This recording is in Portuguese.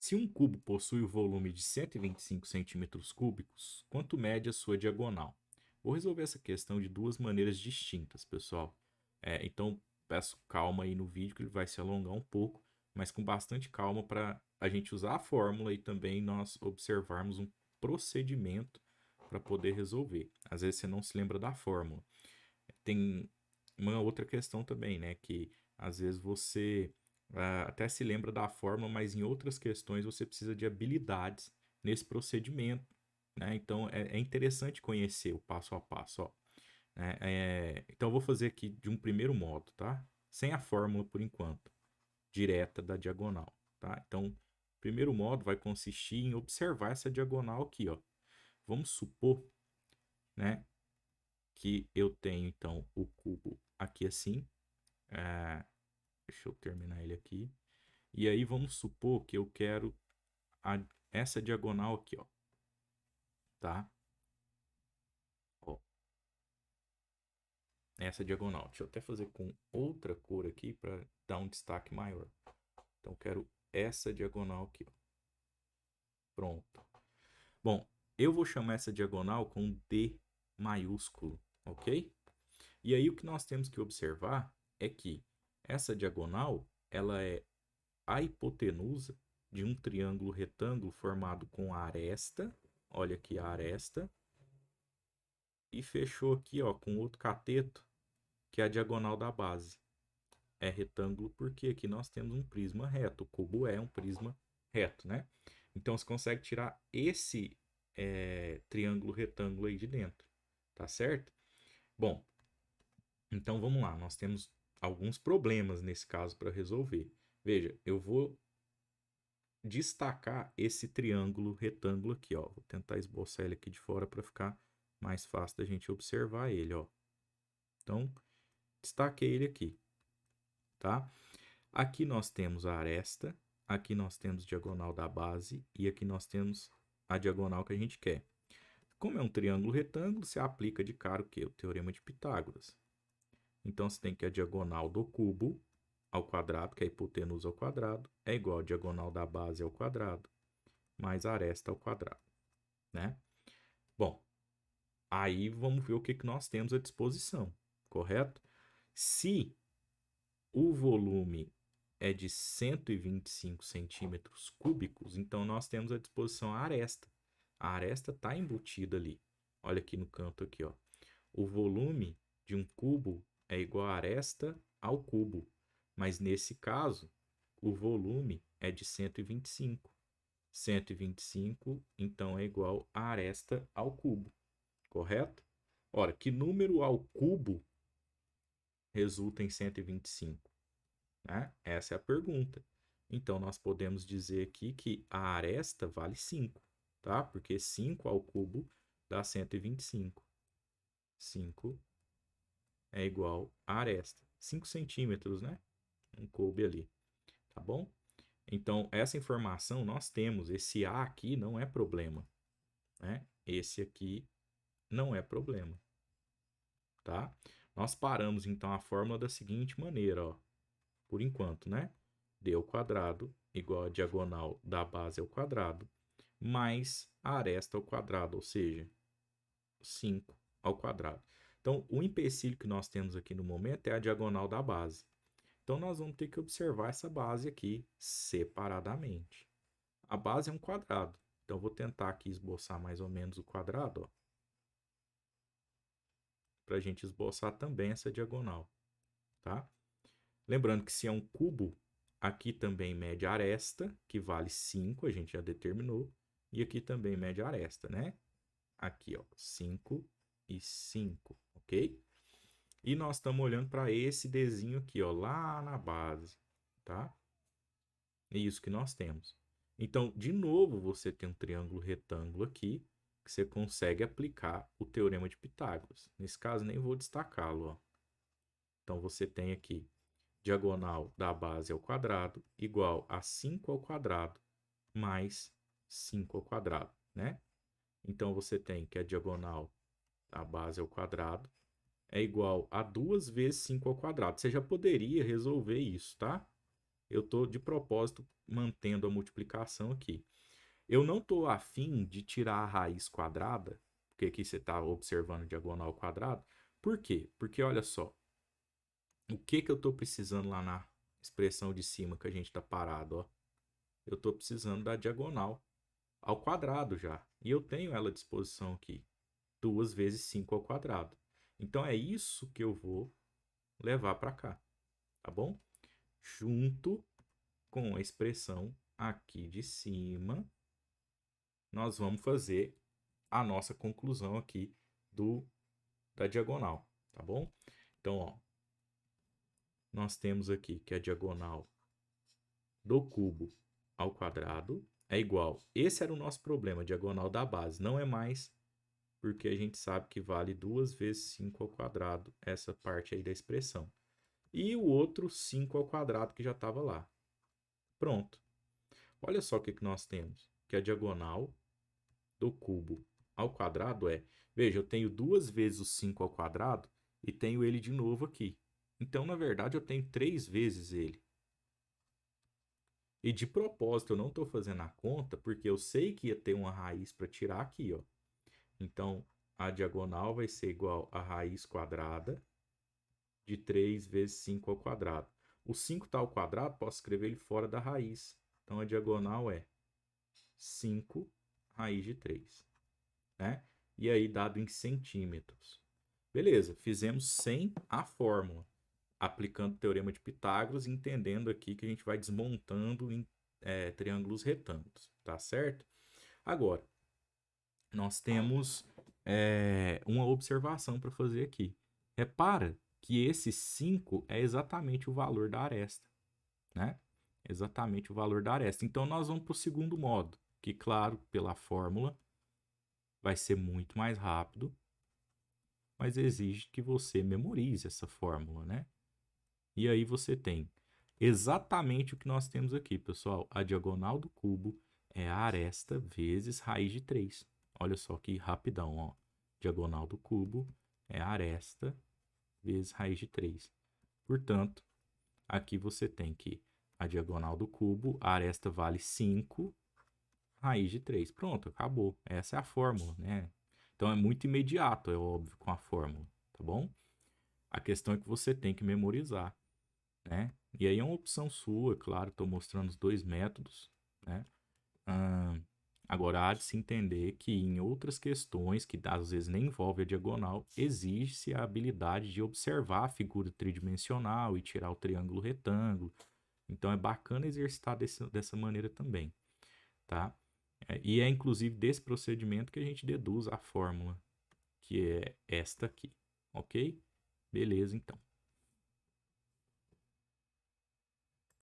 Se um cubo possui o volume de 125 centímetros cúbicos, quanto mede a sua diagonal? Vou resolver essa questão de duas maneiras distintas, pessoal. Então, peço calma aí no vídeo, que ele vai se alongar um pouco, mas com bastante calma para a gente usar a fórmula e também nós observarmos um procedimento para poder resolver. Às vezes você não se lembra da fórmula. Tem uma outra questão também, né? Que às vezes você até se lembra da fórmula, mas em outras questões você precisa de habilidades nesse procedimento, né? Então é interessante conhecer o passo a passo, ó, né? Então eu vou fazer aqui de um primeiro modo, tá? Sem a fórmula por enquanto, direta da diagonal, tá? Então, o primeiro modo vai consistir em observar essa diagonal aqui, ó. Vamos supor, né, que eu tenho então o cubo aqui assim. É, deixa eu terminar ele aqui. E aí vamos supor que eu quero essa diagonal aqui, ó, tá? Ó, essa diagonal. Deixa eu até fazer com outra cor aqui para dar um destaque maior. Então eu quero essa diagonal aqui, ó. Pronto. Bom, eu vou chamar essa diagonal com D maiúsculo, ok? E aí o que nós temos que observar é que essa diagonal, ela é a hipotenusa de um triângulo retângulo formado com a aresta, olha aqui a aresta, e fechou aqui, ó, com outro cateto, que é a diagonal da base. É retângulo porque aqui nós temos um prisma reto, o cubo é um prisma reto, né? Então você consegue tirar esse triângulo retângulo aí de dentro, tá certo? Bom, então vamos lá, nós temos alguns problemas nesse caso para resolver. Veja, eu vou destacar esse triângulo retângulo aqui, ó. Vou tentar esboçar ele aqui de fora para ficar mais fácil da gente observar ele, ó. Então, destaquei ele aqui, tá? Aqui nós temos a aresta, aqui nós temos diagonal da base e aqui nós temos a diagonal que a gente quer. Como é um triângulo retângulo, você aplica de cara o quê? O teorema de Pitágoras. Então, você tem que a diagonal do cubo ao quadrado, que é a hipotenusa ao quadrado, é igual a diagonal da base ao quadrado, mais a aresta ao quadrado, né? Bom, aí vamos ver o que nós temos à disposição, correto? Se o volume é de 125 centímetros cúbicos, então nós temos à disposição a aresta. A aresta está embutida ali. Olha aqui no canto aqui, ó. O volume de um cubo é igual a aresta ao cubo, mas nesse caso, o volume é de 125. 125, então, é igual a aresta ao cubo, correto? Ora, que número ao cubo resulta em 125? Né? Essa é a pergunta. Então, nós podemos dizer aqui que a aresta vale 5, tá? Porque 5 ao cubo dá 125. 5 é igual a aresta. 5 centímetros, né? Um coube ali, tá bom? Então, essa informação nós temos. Esse A aqui não é problema, né? Esse aqui não é problema, tá? Nós paramos, então, a fórmula da seguinte maneira, ó. Por enquanto, né? D ao quadrado igual a diagonal da base ao quadrado, mais a aresta ao quadrado, ou seja, 5 ao quadrado. Então, o empecilho que nós temos aqui no momento é a diagonal da base. Então, nós vamos ter que observar essa base aqui separadamente. A base é um quadrado. Então, vou tentar aqui esboçar mais ou menos o quadrado, para a gente esboçar também essa diagonal, tá? Lembrando que se é um cubo, aqui também mede a aresta, que vale 5, a gente já determinou. E aqui também mede a aresta, né? Aqui, ó, 5 e 5, ok? E nós estamos olhando para esse Dzinho aqui, ó, lá na base, tá? É isso que nós temos. Então, de novo, você tem um triângulo retângulo aqui, que você consegue aplicar o teorema de Pitágoras. Nesse caso, nem vou destacá-lo, ó. Então, você tem aqui diagonal da base ao quadrado igual a 5 ao quadrado mais 5 ao quadrado, né? Então, você tem que a diagonal da base ao quadrado é igual a 2 vezes 5 ao quadrado. Você já poderia resolver isso, tá? eu estou de propósito mantendo a multiplicação aqui. Eu não estou afim de tirar a raiz quadrada, porque aqui você está observando diagonal ao quadrado. Por quê? Porque olha só, o que eu estou precisando lá na expressão de cima que a gente está parado, ó? Eu estou precisando da diagonal ao quadrado já. E eu tenho ela à disposição aqui. 2 vezes 5 ao quadrado. Então é isso que eu vou levar para cá, tá bom? Junto com a expressão aqui de cima, nós vamos fazer a nossa conclusão aqui da diagonal, tá bom? Então, ó, nós temos aqui que a diagonal do cubo ao quadrado é igual. Esse era o nosso problema, diagonal da base. Não é mais, porque a gente sabe que vale 2 vezes 5 ao quadrado, essa parte aí da expressão. E o outro 5 ao quadrado que já estava lá. Pronto. Olha só o que nós temos. Que a diagonal do cubo ao quadrado é... Veja, eu tenho 2 vezes o 5 ao quadrado e tenho ele de novo aqui. Então, na verdade, eu tenho 3 vezes ele. E de propósito, eu não estou fazendo a conta, porque eu sei que ia ter uma raiz para tirar aqui, ó. Então, a diagonal vai ser igual a raiz quadrada de 3 vezes 5 ao quadrado. O 5 está ao quadrado, posso escrever ele fora da raiz. Então, a diagonal é 5 raiz de 3. Né? E aí, dado em centímetros. Beleza, fizemos sem a fórmula. Aplicando o teorema de Pitágoras, entendendo aqui que a gente vai desmontando em triângulos retângulos. Tá certo? Agora, nós temos uma observação para fazer aqui. Repara que esse 5 é exatamente o valor da aresta, né? Exatamente o valor da aresta. Então, nós vamos para o segundo modo, que, claro, pela fórmula, vai ser muito mais rápido, mas exige que você memorize essa fórmula, né? E aí você tem exatamente o que nós temos aqui, pessoal. A diagonal do cubo é a aresta vezes raiz de 3. Olha só que rapidão, ó. Diagonal do cubo é a aresta vezes raiz de 3. Portanto, aqui você tem que a diagonal do cubo, a aresta vale 5, raiz de 3. Pronto, acabou. Essa é a fórmula, né? Então é muito imediato, é óbvio, com a fórmula, tá bom? A questão é que você tem que memorizar, né? E aí é uma opção sua, claro, estou mostrando os dois métodos, né? Agora, há de se entender que em outras questões, que às vezes nem envolve a diagonal, exige-se a habilidade de observar a figura tridimensional e tirar o triângulo retângulo. Então, é bacana exercitar dessa maneira também, tá? E é inclusive desse procedimento que a gente deduz a fórmula, que é esta aqui, ok? Beleza, então.